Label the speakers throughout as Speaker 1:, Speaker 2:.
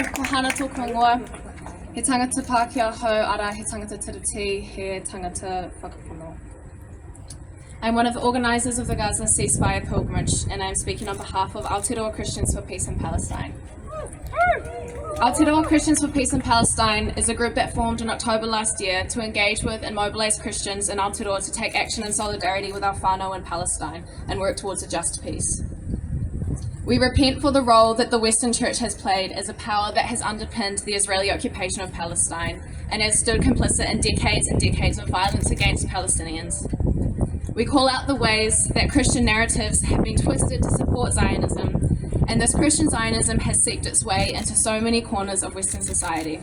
Speaker 1: ko hana tōku ingoa. He tangata Pākehā hou ara he tangata tiriti, he tangata whakapono. I'm one of the organisers of the Gaza ceasefire pilgrimage, and I'm speaking on behalf of Aotearoa Christians for Peace in Palestine. Aotearoa Christians for Peace in Palestine is a group that formed in October last year to engage with and mobilise Christians in Aotearoa to take action in solidarity with our whānau in Palestine and work towards a just peace. We repent for the role that the Western Church has played as a power that has underpinned the Israeli occupation of Palestine and has stood complicit in decades and decades of violence against Palestinians. We call out the ways that Christian narratives have been twisted to support Zionism, and this Christian Zionism has seeped its way into so many corners of Western society.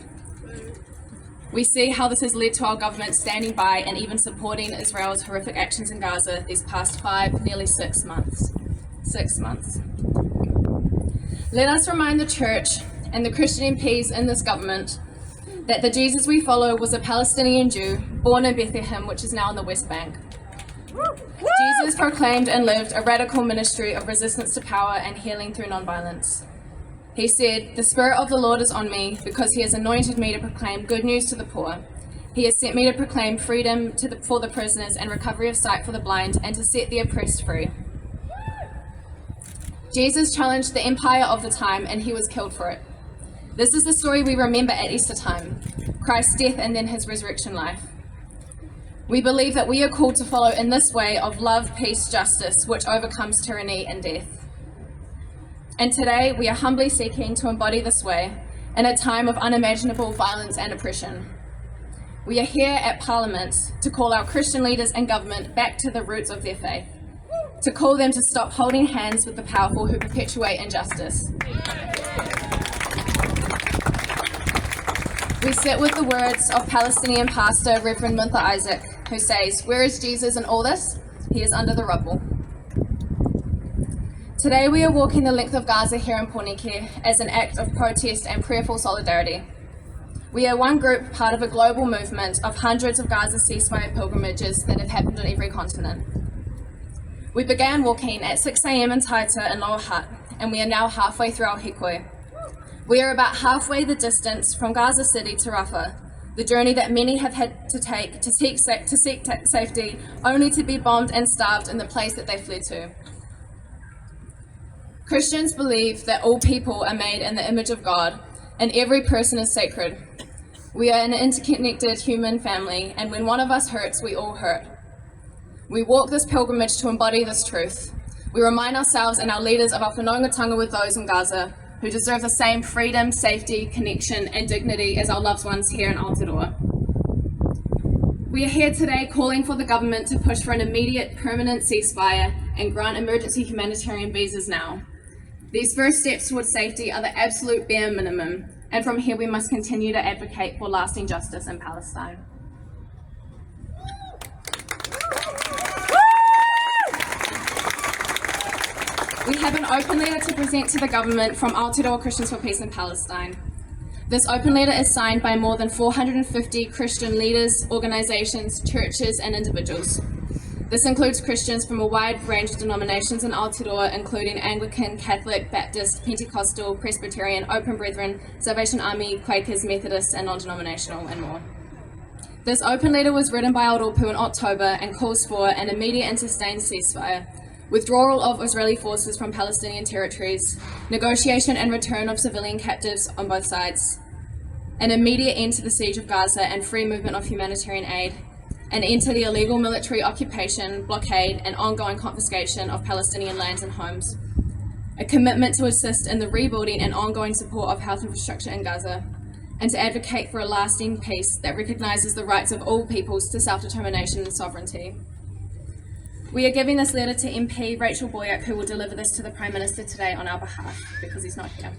Speaker 1: We see how this has led to our government standing by and even supporting Israel's horrific actions in Gaza these past nearly 6 months. 6 months. Let us remind the Church and the Christian MPs in this government that the Jesus we follow was a Palestinian Jew born in Bethlehem, which is now in the West Bank. Jesus proclaimed and lived a radical ministry of resistance to power and healing through nonviolence. He said, "The Spirit of the Lord is on me because he has anointed me to proclaim good news to the poor. He has sent me to proclaim freedom for the prisoners and recovery of sight for the blind and to set the oppressed free." Jesus challenged the empire of the time and he was killed for it. This is the story we remember at Easter time, Christ's death and then his resurrection life. We believe that we are called to follow in this way of love, peace, justice, which overcomes tyranny and death. And today we are humbly seeking to embody this way in a time of unimaginable violence and oppression. We are here at Parliament to call our Christian leaders and government back to the roots of their faith, to call them to stop holding hands with the powerful who perpetuate injustice. We sit with the words of Palestinian pastor Reverend Mintha Isaac, who says, "Where is Jesus in all this? He is under the rubble." Today we are walking the length of Gaza here in Pornike as an act of protest and prayerful solidarity. We are one group part of a global movement of hundreds of Gaza ceasefire pilgrimages that have happened on every continent. We began walking at 6 a.m. in Taita and Lower Hutt, and we are now halfway through our hikoi. We are about halfway the distance from Gaza City to Rafah, the journey that many have had to take to seek safety, only to be bombed and starved in the place that they fled to. Christians believe that all people are made in the image of God, and every person is sacred. We are an interconnected human family, and when one of us hurts, we all hurt. We walk this pilgrimage to embody this truth. We remind ourselves and our leaders of our whanaungatanga with those in Gaza, who deserve the same freedom, safety, connection, and dignity as our loved ones here in Aotearoa. We are here today calling for the government to push for an immediate permanent ceasefire and grant emergency humanitarian visas now. These first steps towards safety are the absolute bare minimum, and from here we must continue to advocate for lasting justice in Palestine. We have an open letter to present to the government from Aotearoa Christians for Peace in Palestine. This open letter is signed by more than 450 Christian leaders, organisations, churches and individuals. This includes Christians from a wide range of denominations in Aotearoa, including Anglican, Catholic, Baptist, Pentecostal, Presbyterian, Open Brethren, Salvation Army, Quakers, Methodists and non-denominational and more. This open letter was written by Oropu in October and calls for an immediate and sustained ceasefire, withdrawal of Israeli forces from Palestinian territories, negotiation and return of civilian captives on both sides, an immediate end to the siege of Gaza and free movement of humanitarian aid, an end to the illegal military occupation, blockade and ongoing confiscation of Palestinian lands and homes, a commitment to assist in the rebuilding and ongoing support of health infrastructure in Gaza, and to advocate for a lasting peace that recognises the rights of all peoples to self-determination and sovereignty. We are giving this letter to MP Rachel Boyack, who will deliver this to the Prime Minister today on our behalf, because he's not here.